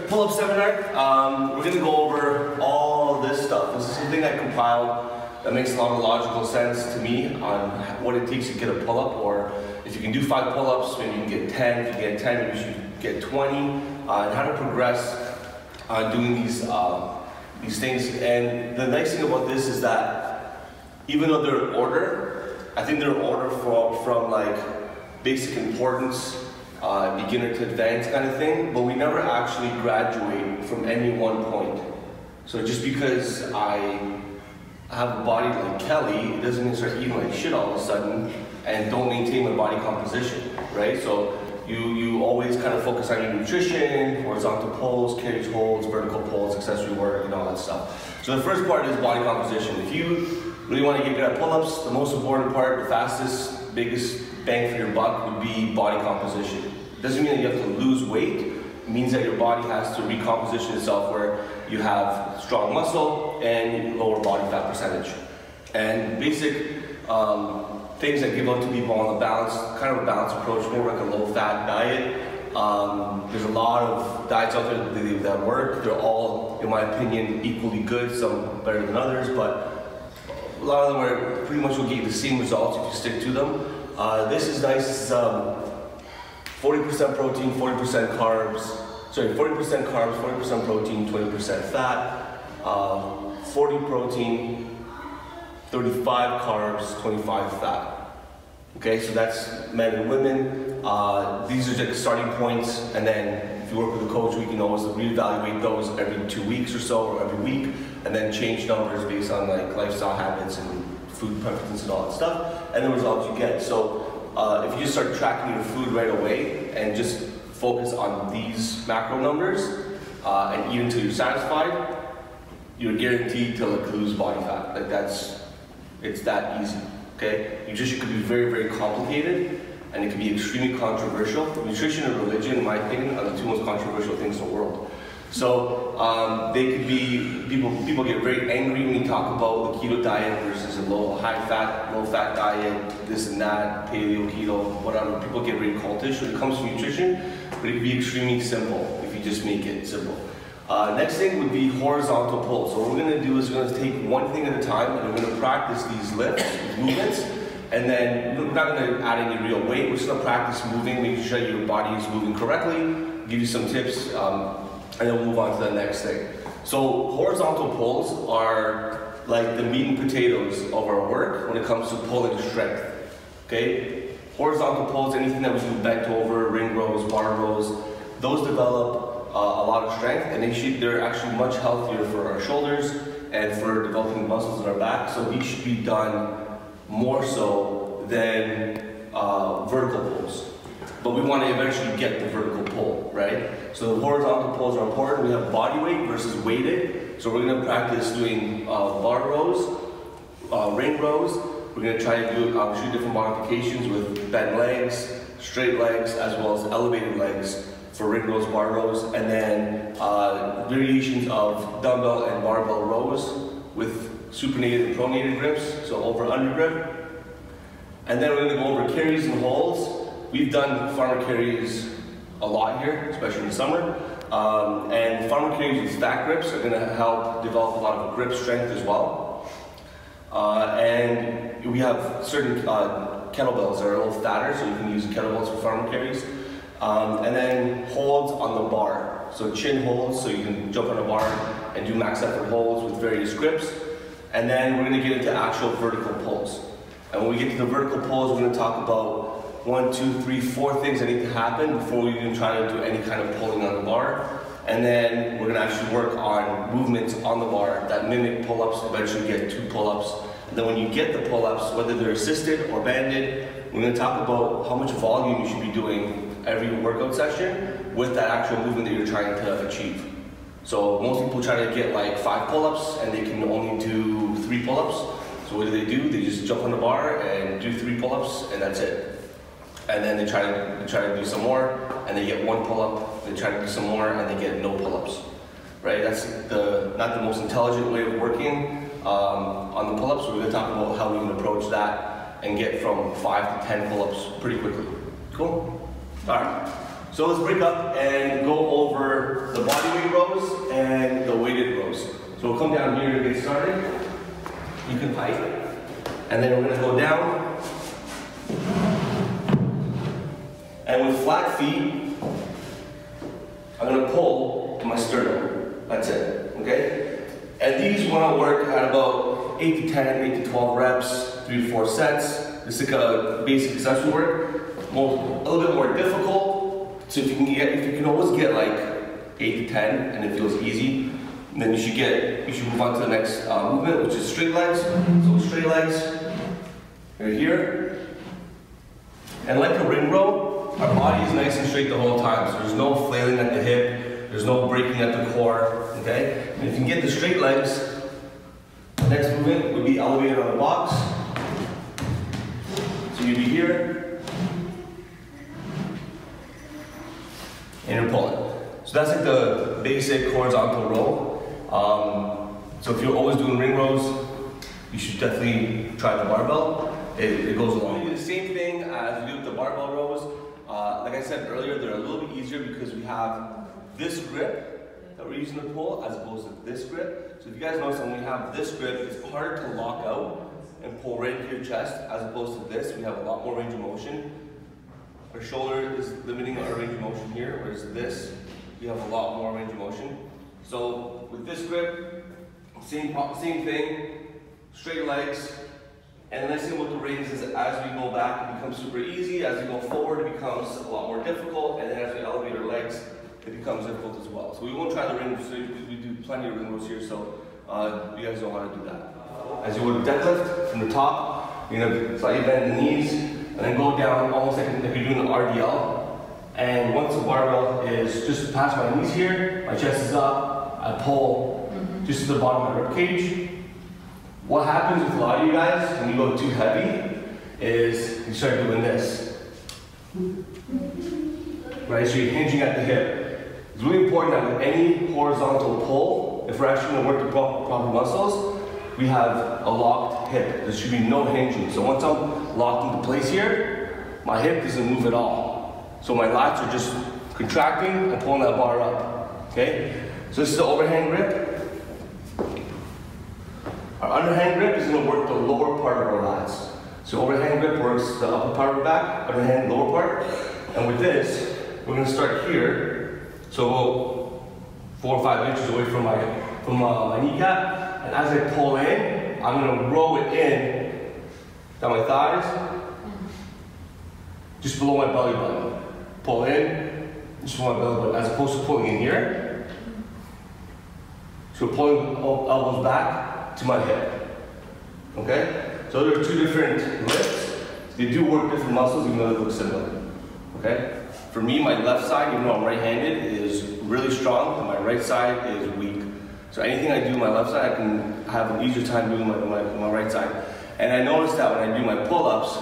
pull-up seminar. We're gonna go over all this stuff. This is something I compiled that makes a lot of logical sense to me on what it takes to get a pull-up, or if you can do 5 pull-ups, maybe you can get 10. If you get 10, maybe you should get 20, and how to progress doing these things. And the nice thing about this is that even though they're in order, I think they're in order from like basic importance, beginner to advanced kind of thing, but we never actually graduate from any one point. So just because I have a body like Kelly, it doesn't mean start eating like shit all of a sudden and don't maintain my body composition, right? So you always kind of focus on your nutrition, horizontal pulls, carries, holds, vertical pulls, accessory work, and all that stuff. So the first part is body composition. If you really want to get good at pull-ups, the most important part, the fastest, biggest bang for your buck would be body composition. It doesn't mean that you have to lose weight. It means that your body has to recomposition itself where you have strong muscle and lower body fat percentage. And basic things that give out to people on the balance, kind of a balanced approach, more like a low-fat diet. There's a lot of diets out there that work. They're all, in my opinion, equally good, some better than others, but a lot of them are pretty much will get you the same results if you stick to them. This is nice. This is 40% protein, 40% carbs. Sorry, 40% carbs, 40% protein, 20% fat. 40 protein, 35 carbs, 25 fat. Okay, so that's men and women. These are just starting points, and then if you work with a coach, we can always reevaluate those every 2 weeks or so, or every week, and then change numbers based on like lifestyle habits and food preferences and all that stuff, and the results you get. So if you just start tracking your food right away and just focus on these macro numbers and eat until you're satisfied, you're guaranteed to lose body fat. Like it's that easy. Okay, nutrition could be very, very complicated, and it can be extremely controversial. Nutrition and religion, in my opinion, are the 2 most controversial things in the world. So they could be, people get very angry when you talk about the keto diet versus a high fat, low fat diet, this and that, paleo, keto, whatever. People get very cultish when it comes to nutrition, but it can be extremely simple if you just make it simple. Next thing would be horizontal pulls. So what we're going to do is we're going to take one thing at a time, and we're going to practice these lifts, movements, and then we're not going to add any real weight. We're just going to practice moving, making sure your body is moving correctly, give you some tips, and then we'll move on to the next thing. So horizontal pulls are like the meat and potatoes of our work when it comes to pulling strength. Okay? Horizontal pulls, anything that we do bent over, ring rows, bar rows, those develop a lot of strength, and they're actually much healthier for our shoulders and for developing muscles in our back. So these should be done more so than vertical pulls. But we want to eventually get the vertical pull, right? So the horizontal pulls are important. We have body weight versus weighted. So we're going to practice doing bar rows, ring rows. We're going to try to do a few different modifications with bent legs, straight legs, as well as elevated legs for ring rows, bar rows, and then variations of dumbbell and barbell rows with supinated and pronated grips, so over under grip. And then we're going to go over carries and holds. We've done farmer carries a lot here, especially in the summer. And farmer carries with stack grips are going to help develop a lot of grip strength as well. And we have certain kettlebells that are a little fatter, so you can use kettlebells for farmer carries. And then holds on the bar. So chin holds, so you can jump on a bar and do max effort holds with various grips. And then we're going to get into actual vertical pulls. And when we get to the vertical pulls, we're going to talk about 1, 2, 3, 4 things that need to happen before we even try to do any kind of pulling on the bar. And then we're going to actually work on movements on the bar that mimic pull-ups, eventually get 2 pull-ups. And then when you get the pull-ups, whether they're assisted or banded, we're going to talk about how much volume you should be doing every workout session with that actual movement that you're trying to achieve. So most people try to get like 5 pull-ups and they can only do 3 pull-ups. So what do? They just jump on the bar and do 3 pull-ups, and that's it. And then they try to do some more, and they get 1 pull-up. They try to do some more, and they get no pull-ups. Right? That's not the most intelligent way of working on the pull-ups. So we're going to talk about how we can approach that and get from 5 to 10 pull-ups pretty quickly. Cool? All right. So let's break up and go over over the body weight rows and the weighted rows. So we'll come down here to get started. You can pipe, and then we're gonna go down. And with flat feet, I'm gonna pull to my sternum. That's it, okay? And these wanna work at about 8 to 10, 8 to 12 reps, 3 to 4 sets. It's like a basic accessory work. A little bit more difficult. So if you can always get like 8 to 10 and it feels easy, then you should move on to the next movement, which is straight legs. So straight legs, right here. And like a ring row, our body is nice and straight the whole time. So there's no flailing at the hip, there's no breaking at the core, okay? And if you can get the straight legs, the next movement would be elevated on the box. So you'd be here, and you're pulling. So that's like the basic horizontal row. So if you're always doing ring rows, you should definitely try the barbell. It goes along. We do the same thing as we do with the barbell rows. Like I said earlier, they're a little bit easier because we have this grip that we're using to pull as opposed to this grip. So if you guys notice, when we have this grip, it's hard to lock out and pull right into your chest as opposed to this. We have a lot more range of motion. Our shoulder is limiting our range of motion here, whereas this, we have a lot more range of motion. So with this grip, same thing, straight legs. And the nice thing with the rings is that as we go back, it becomes super easy. As we go forward, it becomes a lot more difficult. And then as we elevate our legs, it becomes difficult as well. So we won't try the ring rows. We do plenty of ring rows here, so you guys know how to do that. As you would deadlift from the top, you're gonna slightly bend the knees, and then go down almost like you're doing an RDL. And once the barbell is just past my knees here, my chest is up, I pull just to the bottom of my rib cage. What happens with a lot of you guys when you go too heavy is you start doing this. Right, so you're hinging at the hip. It's really important that with any horizontal pull, if we're actually gonna work the proper muscles, we have a locked hip. There should be no hinging. So once I'm locked into place here, my hip doesn't move at all. So my lats are just contracting and pulling that bar up, okay? So this is the overhand grip. Our underhand grip is gonna work the lower part of our lats. So overhand grip works the upper part of our back, underhand lower part. And with this, we're gonna start here. So we'll 4 or 5 inches away from my kneecap. And as I pull in, I'm gonna row it in down my thighs, just below my belly button. Pull in, just below my belly button, as opposed to pulling in here. So pulling elbows back to my hip. Okay? So there are 2 different lifts. They do work different muscles, even though they look similar. Okay? For me, my left side, even though I'm right-handed, is really strong, and my right side is weak. So anything I do on my left side, I can have an easier time doing my right side. And I noticed that when I do my pull-ups,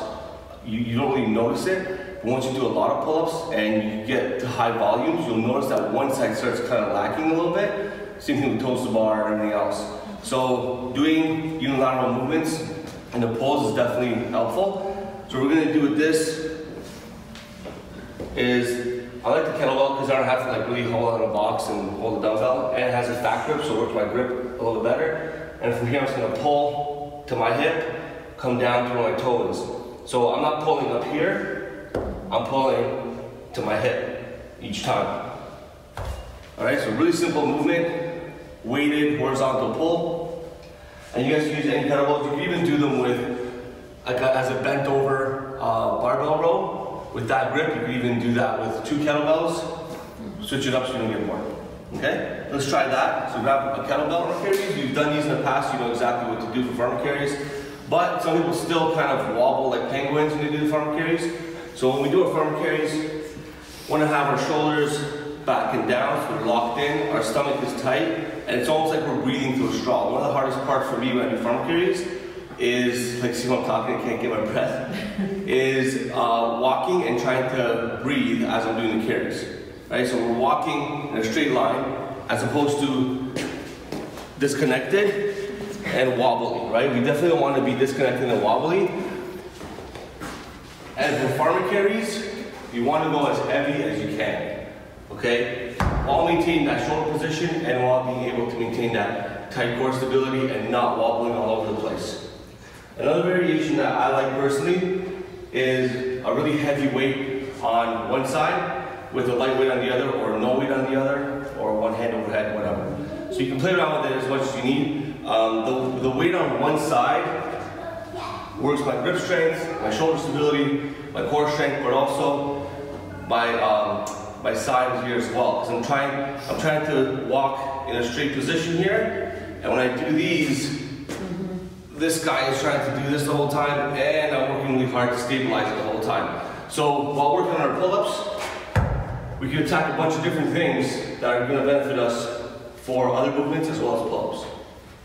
you don't really notice it, but once you do a lot of pull-ups and you get to high volumes, you'll notice that one side starts kind of lacking a little bit. Same thing with toes to bar and everything else. So doing unilateral movements and the pulls is definitely helpful. So what we're gonna do with this is, I like the kettlebell because I don't have to like really hold on a box and hold the dumbbell, and it has a fat grip, so it works my grip a little better. And from here, I'm just gonna pull to my hip, come down through my toes. So I'm not pulling up here, I'm pulling to my hip each time. All right, so really simple movement, weighted horizontal pull. And you guys can use any kettlebells. You can even do them with, like as a bent over barbell row. With that grip, you can even do that with 2 kettlebells. Switch it up so you don't get bored. Okay? Let's try that. So grab a kettlebell farmer carries. You've done these in the past, you know exactly what to do for farmer carries. But some people still kind of wobble like penguins when they do the farmer carries. So when we do our farmer carries, we want to have our shoulders back and down, so we're locked in, our stomach is tight, and it's almost like we're breathing through a straw. One of the hardest parts for me when I do farmer carries is, like, see when I'm talking, I can't get my breath, is walking and trying to breathe as I'm doing the carries, right? So we're walking in a straight line as opposed to disconnected and wobbly, right? We definitely don't want to be disconnected and wobbly. And for farmer carries, you want to go as heavy as you can. okay? While maintaining that shoulder position and while being able to maintain that tight core stability and not wobbling all over the place. Another variation that I like personally is a really heavy weight on one side with a light weight on the other, or no weight on the other, or one hand overhead, whatever. So you can play around with it as much as you need. The weight on one side works my grip strength, my shoulder stability, my core strength, but also my side here as well. Because I'm trying to walk in a straight position here, and when I do these, this guy is trying to do this the whole time, and I'm working really hard to stabilize it the whole time. So while working on our pull-ups, we can attack a bunch of different things that are going to benefit us for other movements as well as pull-ups.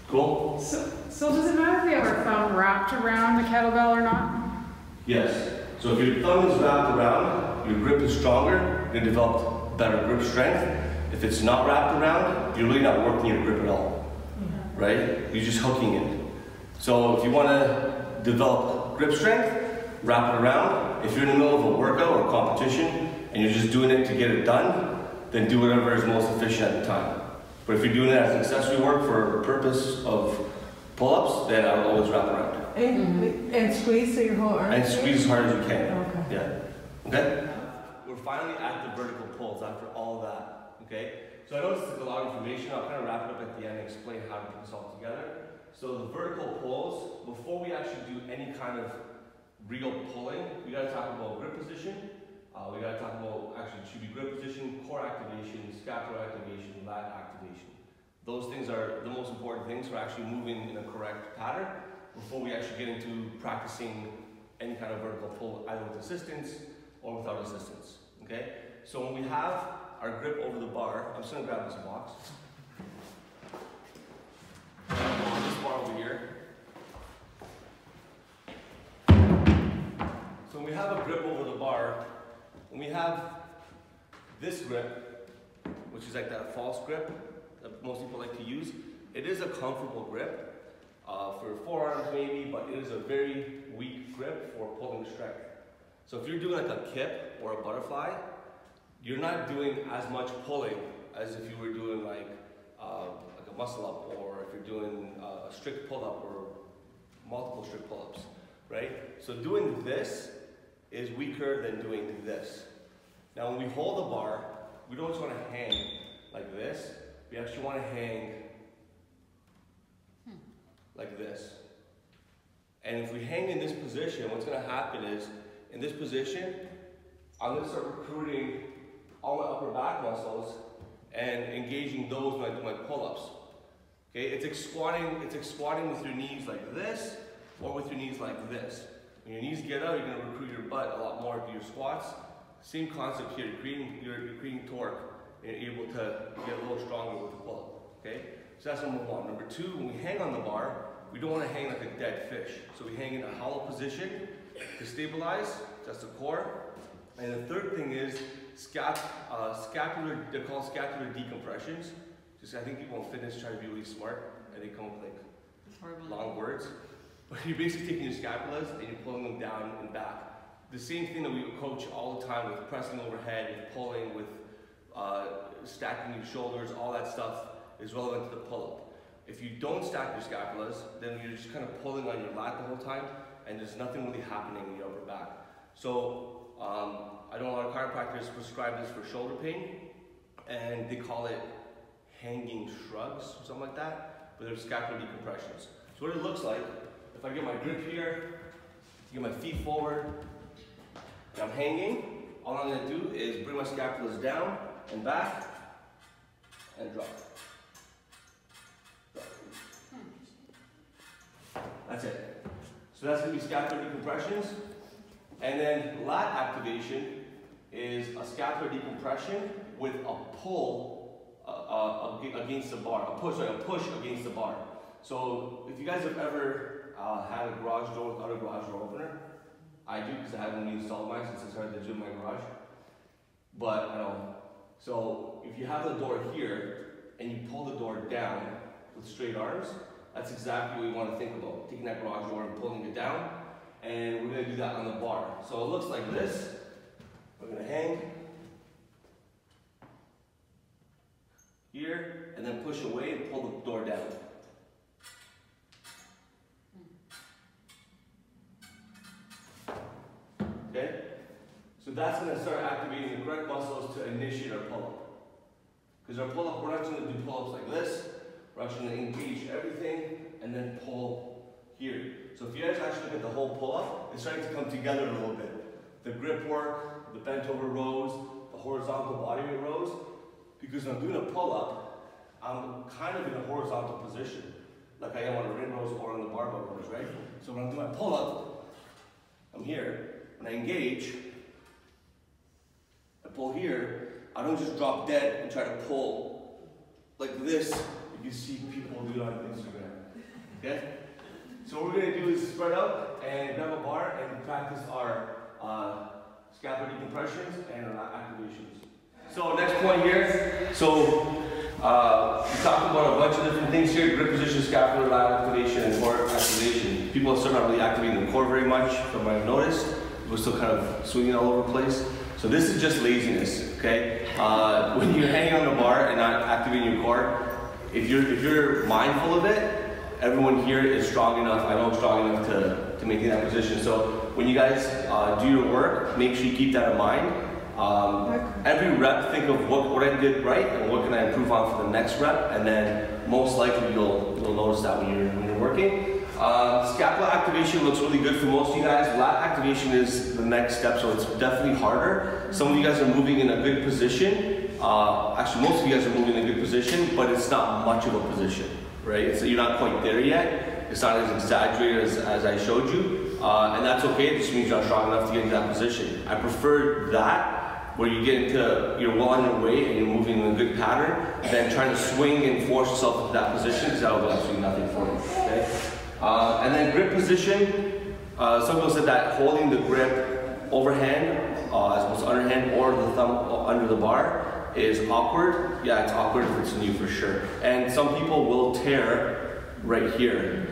Cool? So does it matter if you have your thumb wrapped around the kettlebell or not? Yes. So if your thumb is wrapped around, your grip is stronger, you're going to develop better grip strength. If it's not wrapped around, you're really not working your grip at all, right? You're just hooking it. So if you want to develop grip strength, wrap it around. If you're in the middle of a workout or competition and you're just doing it to get it done, then do whatever is most efficient at the time. But if you're doing it as accessory work for the purpose of pull-ups, then I would always wrap around. And squeeze so your whole arm. And squeeze as hard as you can. Okay. Yeah. Okay? We're finally at the vertical pulls after all of that. Okay? So I know this took a lot of information. I'll kind of wrap it up at the end and explain how to put this all together. So the vertical pulls, before we actually do any kind of real pulling, we got to talk about grip position. We got to talk about, actually, it should be grip position, core activation, scapular activation, lat activation. Those things are the most important things for actually moving in a correct pattern before we actually get into practicing any kind of vertical pull, either with assistance or without assistance. Okay? So when we have our grip over the bar, I'm just going to grab this box. On this bar over here. So when we have a grip over the bar, when we have this grip, which is like that false grip that most people like to use, it is a comfortable grip for forearms maybe, but it is a very weak grip for pulling strength. So if you're doing like a kip or a butterfly, you're not doing as much pulling as if you were doing like a muscle up, or if you're doing a strict pull up or multiple strict pull ups, right? So doing this is weaker than doing this. Now when we hold the bar, we don't just want to hang like this, we actually want to hang like this. And if we hang in this position, what's going to happen is, in this position, I'm going to start recruiting all my upper back muscles and engaging those when I do my pull-ups. Okay, it's like squatting with your knees like this, or with your knees like this. When your knees get out, you're going to recruit your butt a lot more to your squats. Same concept here, you're creating torque, and you're able to get a little stronger with the pull-up. Okay, so that's number one. Number two, when we hang on the bar, we don't want to hang like a dead fish. So we hang in a hollow position to stabilize, that's the core. And the third thing is scapular, they're called scapular decompressions. Just, I think people in fitness try to be really smart, and they come up with like long words. But you're basically taking your scapulas and you're pulling them down and back. The same thing that we coach all the time with pressing overhead, with pulling, with stacking your shoulders, all that stuff is relevant to the pull-up. If you don't stack your scapulas, then you're just kind of pulling on your lat the whole time, and there's nothing really happening in your upper back. So I know a lot of chiropractors prescribe this for shoulder pain, and they call it hanging shrugs or something like that, but they're scapular decompressions. So what it looks like, if I get my grip here, get my feet forward, and I'm hanging, all I'm going to do is bring my scapulas down and back, and drop. That's it. So that's going to be scapular decompressions. And then lat activation is a scapular decompression with a pull against the bar. A push against the bar. So if you guys have ever had a garage door without a garage door opener, I do, because I haven't installed mine since I started the gym in my garage. But I don't. So if you have the door here and you pull the door down with straight arms, that's exactly what you want to think about. Taking that garage door and pulling it down. And we're going to do that on the bar. So it looks like this. We're going to hang. here, and then push away and pull the door down. Okay? So that's going to start activating the correct muscles to initiate our pull-up. Because our pull-up, we're not going to do pull-ups like this. We're actually going to engage everything and then pull here. So if you guys actually look at the whole pull-up, it's starting to come together a little bit. The grip work, the bent over rows, the horizontal body weight rows. Because when I'm doing a pull-up, I'm kind of in a horizontal position, like I am on the ring rows or on the barbell rows, right? So when I'm doing my pull-up, I'm here. When I engage, I pull here. I don't just drop dead and try to pull like this. You can see people do it on Instagram. Okay? So what we're going to do is spread out and grab a bar and practice our scapular decompressions and our activations. So next point here. So we talked about a bunch of different things here: grip position, scapular, lat activation, and core activation. People are still not really activating the core very much, from what I've noticed. We're still kind of swinging all over the place. So this is just laziness, okay? When you're hanging on the bar and not activating your core, if you're mindful of it, everyone here is strong enough. I know I'm strong enough to maintain that position. So when you guys do your work, make sure you keep that in mind. Every rep, think of what I did right and what can I improve on for the next rep, and then most likely you'll notice that when you're working. Scapular activation looks really good for most of you guys. Lat activation is the next step, so it's definitely harder. Some of you guys are moving in a good position. Actually, most of you guys are moving in a good position, but it's not much of a position, right? So you're not quite there yet. It's not as exaggerated as I showed you, and that's okay. It just means you're not strong enough to get into that position. I prefer that, where you get into, you're well on your way and you're moving in a good pattern, than trying to swing and force yourself into that position, because that will do absolutely nothing for you, okay? And then grip position, some people said that holding the grip overhand, as opposed to underhand, or the thumb under the bar is awkward. Yeah, it's awkward if it's new for sure. And some people will tear right here.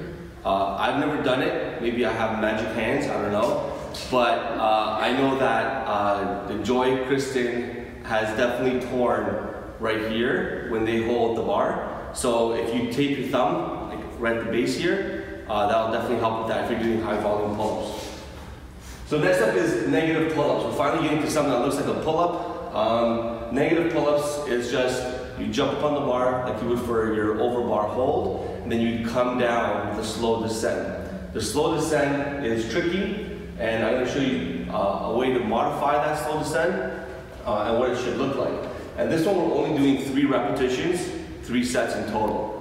I've never done it. Maybe I have magic hands, I don't know. But I know that the Joy Kristen has definitely torn right here when they hold the bar. So if you tape your thumb, like right at the base here, that'll definitely help with that if you're doing high volume pull-ups. So next up is negative pull-ups. We're finally getting to something that looks like a pull-up. Negative pull-ups is just, you jump up on the bar like you would for your over bar hold, and then you come down with a slow descent. The slow descent is tricky, and I'm going to show you a way to modify that slow descent and what it should look like. And this one we're only doing 3 repetitions, 3 sets in total.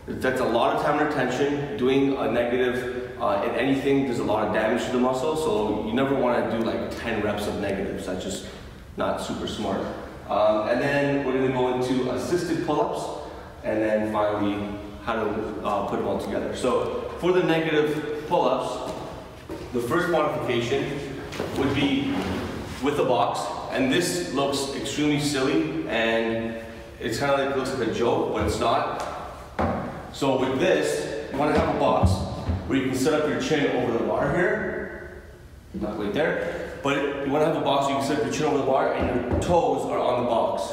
That's a lot of time and attention. Doing a negative in anything does a lot of damage to the muscle, so you never want to do like 10 reps of negatives. That's just not super smart. And then we're going to go into assisted pull-ups, and then finally how to put them all together. So for the negative pull-ups, the first modification would be with a box, and this looks extremely silly, and it's kind of like, it looks like a joke, but it's not. So with this, you want to have a box where you can set up your chin over the bar here, not quite there, but you want to have a box where you can set up your chin over the bar and your toes are on the box.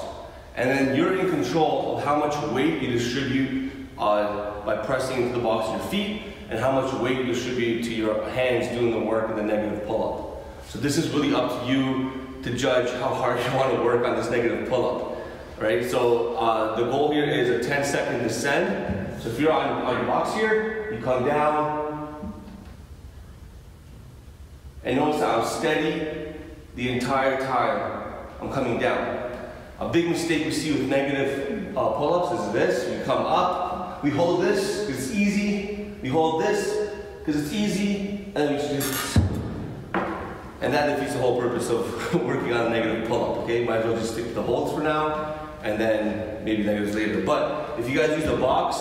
And then you're in control of how much weight you distribute by pressing into the box with your feet, and how much weight you distribute to your hands doing the work in the negative pull-up. So this is really up to you to judge how hard you want to work on this negative pull-up, right? So the goal here is a 10-second descend. So if you're on your box here, you come down, and notice that I'm steady the entire time I'm coming down. A big mistake we see with negative pull-ups is this: we come up, we hold this because it's easy, we hold this because it's easy, and then we just do this. And that defeats the whole purpose of working on a negative pull-up, okay? Might as well just stick to the holds for now, and then maybe negatives later. But if you guys use the box,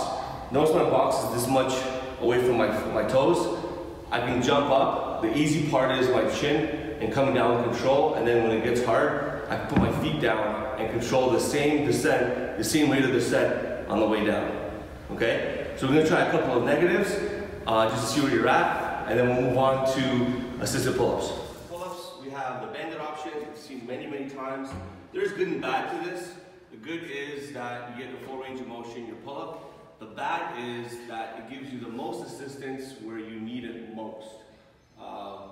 notice my box is this much away from my toes. I can jump up. The easy part is my chin and coming down with control, and then when it gets hard, I can put my feet down and control the same descent, the same rate of descent on the way down, okay? So we're gonna try a couple of negatives just to see where you're at, and then we'll move on to assisted pull-ups. Pull-ups, we have the banded option. You've seen many, many times. There's good and bad to this. The good is that you get the full range of motion in your pull-up. The bad is that it gives you the most assistance where you need it most,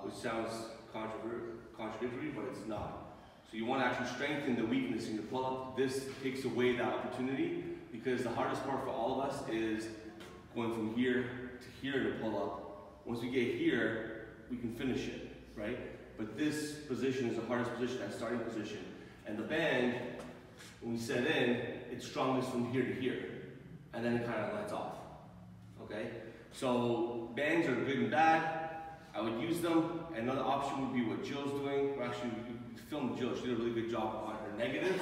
which sounds contradictory, but it's not. So you want to actually strengthen the weakness in your pull-up. This takes away that opportunity because the hardest part for all of us is going from here to here in a pull-up. Once we get here, we can finish it, right? But this position is the hardest position, that starting position. And the band, when we set in, it's strongest from here to here. And then it kind of lets off, okay? So bands are good and bad. I would use them. Another option would be what Jill's doing. Well, actually, we filmed Jill. She did a really good job on her negatives.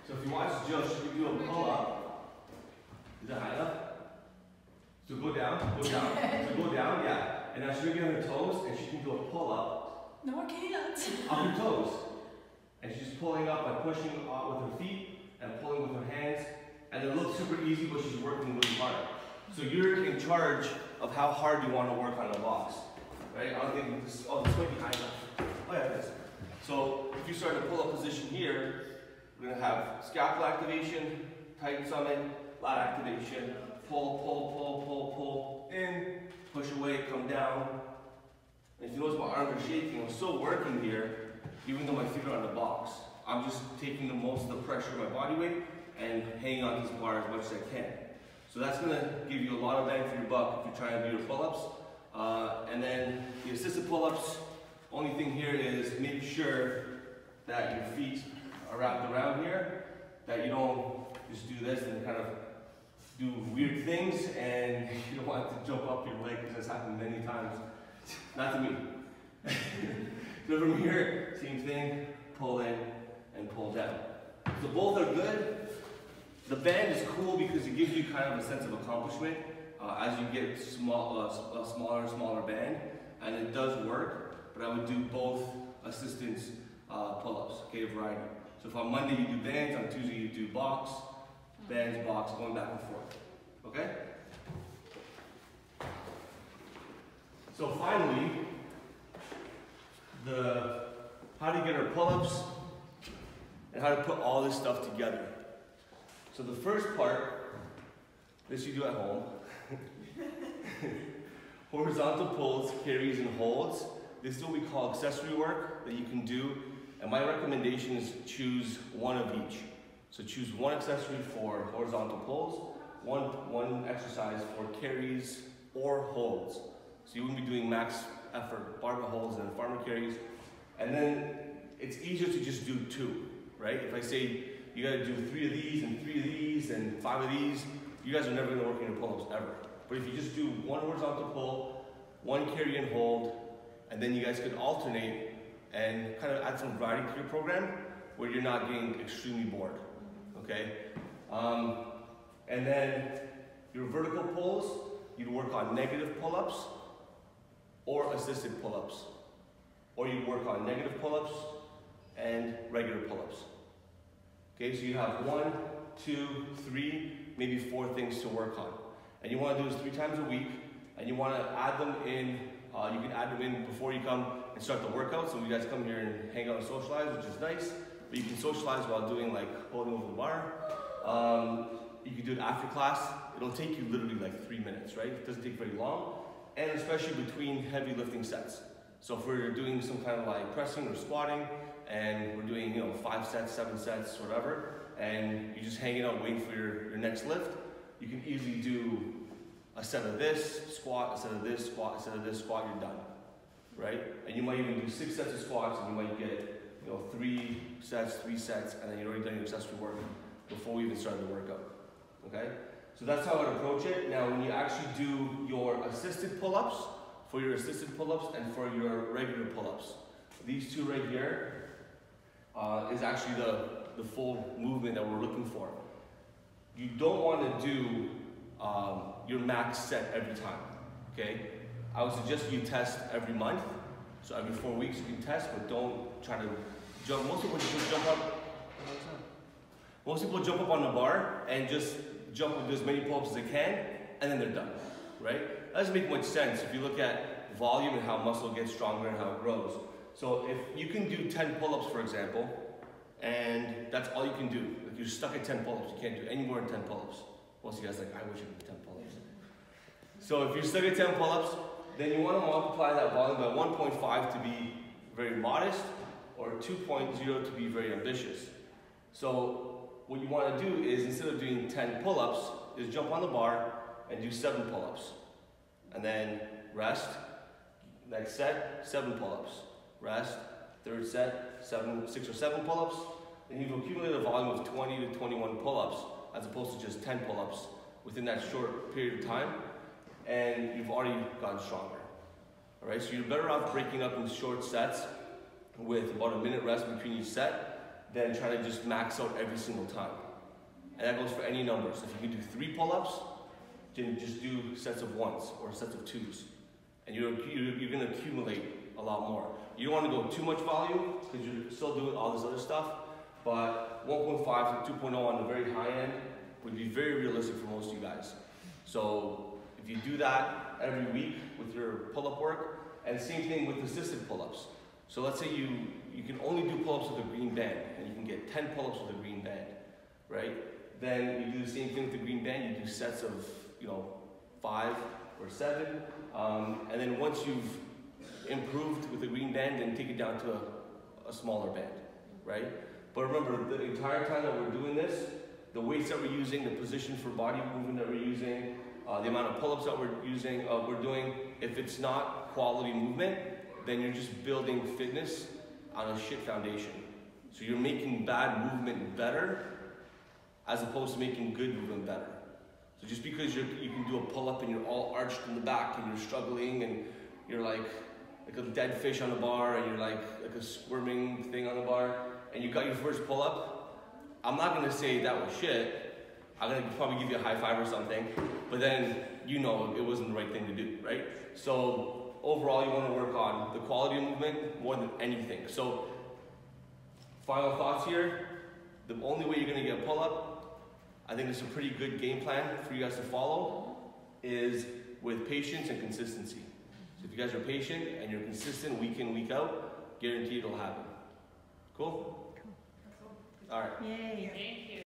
So if you watch Jill, she can do a pull-up. Is that high enough? So go down, so go down, yeah. And now she's gonna be on her toes, and she can do a pull-up. No, I can't. On her toes. And she's pulling up by pushing with her feet and pulling with her hands. And it looks super easy, but she's working really hard. So you're in charge of how hard you want to work on a box, right? I don't think this might be high enough. Oh yeah, it is. So if you start in a pull-up position here, we're gonna have scapula activation, tighten summit, lat activation, pull, in, push away, come down. And if you notice my arms are shaking, I'm still working here, even though my feet are on the box. I'm just taking the most of the pressure of my body weight and hanging on to this bar as much as I can. So that's gonna give you a lot of bang for your buck if you're trying to do your pull-ups. And then the assisted pull-ups, only thing here is make sure that your feet are wrapped around here, that you don't just do this and kind of do weird things and you don't want to jump up your leg because that's happened many times. Not to me. So from here, same thing, pull in and pull down. So both are good. The band is cool because it gives you kind of a sense of accomplishment as you get a smaller and smaller band, and it does work, but I would do both assistance pull-ups, okay, a variety. So if on Monday you do bands, on Tuesday you do box, bands, box, going back and forth, okay? So finally, how to get our pull-ups and how to put all this stuff together. So the first part, this you do at home. Horizontal pulls, carries, and holds. This is what we call accessory work that you can do. And my recommendation is choose one of each. So choose one accessory for horizontal pulls, one exercise for carries or holds. So you wouldn't be doing max effort barbell holds and farmer carries. And then it's easier to just do two, right? If I say you gotta do 3 of these and 3 of these and 5 of these, you guys are never gonna work in your pull-ups ever. But if you just do one horizontal pull, one carry and hold, and then you guys could alternate and kind of add some variety to your program where you're not getting extremely bored, okay? And then your vertical pulls, you'd work on negative pull-ups or assisted pull-ups. Or you'd work on negative pull-ups and regular pull-ups. Okay, so you have 1, 2, 3, maybe 4 things to work on. And you want to do this 3 times a week, and you want to add them in, you can add them in before you come and start the workout, so you guys come here and hang out and socialize, which is nice, but you can socialize while doing like holding over the bar. You can do it after class. It'll take you literally like 3 minutes, right? It doesn't take very long, and especially between heavy lifting sets. So if we're doing some kind of like pressing or squatting, and we're doing, 5 sets, 7 sets, whatever, and you're just hanging out waiting for your next lift, you can easily do a set of this, squat, a set of this, squat, a set of this, squat, you're done, right? And you might even do 6 sets of squats, and you might get, 3 sets, 3 sets, and then you're already done your accessory work before we even started the workout, okay? So that's how I would approach it. Now, when you actually do your assisted pull-ups, for your assisted pull-ups and for your regular pull-ups, these 2 right here is actually the full movement that we're looking for. You don't want to do your max set every time, okay? I would suggest you test every month. So every 4 weeks you can test, but don't try to jump. Most people just jump up. Most people jump up on the bar and just jump with as many pull-ups as they can, and then they're done, right? That doesn't make much sense if you look at volume and how muscle gets stronger and how it grows. So if you can do 10 pull-ups, for example, And that's all you can do. Like you're stuck at 10 pull-ups. You can't do any more than 10 pull-ups. Most of you guys are like, I wish I could do 10 pull-ups. So if you're stuck at 10 pull-ups, then you want to multiply that volume by 1.5 to be very modest, or 2.0 to be very ambitious. So what you want to do is, instead of doing 10 pull-ups, is jump on the bar and do 7 pull-ups. And then rest. Next set, 7 pull-ups. Rest. Third set, 6 or 7 pull-ups. And you've accumulated a volume of 20 to 21 pull-ups, as opposed to just 10 pull-ups within that short period of time. And you've already gotten stronger. All right, so you're better off breaking up in short sets with about a minute rest between each set than trying to just max out every single time. And that goes for any number. So if you can do 3 pull-ups, then just do sets of 1s or sets of 2s. And you're going to accumulate a lot more. You don't want to go too much volume because you're still doing all this other stuff, but 1.5 to 2.0 on the very high end would be very realistic for most of you guys. So if you do that every week with your pull-up work, and same thing with assisted pull-ups. So let's say you can only do pull-ups with a green band, and you can get 10 pull-ups with a green band, right? Then you do the same thing with the green band. You do sets of 5 or 7, and then once you've improved with the green band, then take it down to a smaller band, right? But remember, the entire time that we're doing this, the weights that we're using, the position for body movement that we're using, the amount of pull-ups that we're doing, if it's not quality movement, then you're just building fitness on a shit foundation. So you're making bad movement better, as opposed to making good movement better. So just because you can do a pull-up and you're all arched in the back and you're struggling and you're like a dead fish on the bar and you're like a squirming thing on the bar and you got your first pull-up, I'm not gonna say that was shit. I'm gonna probably give you a high five or something, but then it wasn't the right thing to do, right? So overall, you wanna work on the quality of movement more than anything. So final thoughts here. The only way you're gonna get a pull-up, I think it's a pretty good game plan for you guys to follow, is with patience and consistency. So if you guys are patient and you're consistent week in, week out, guaranteed it'll happen. Cool? All right. Yay. Thank you.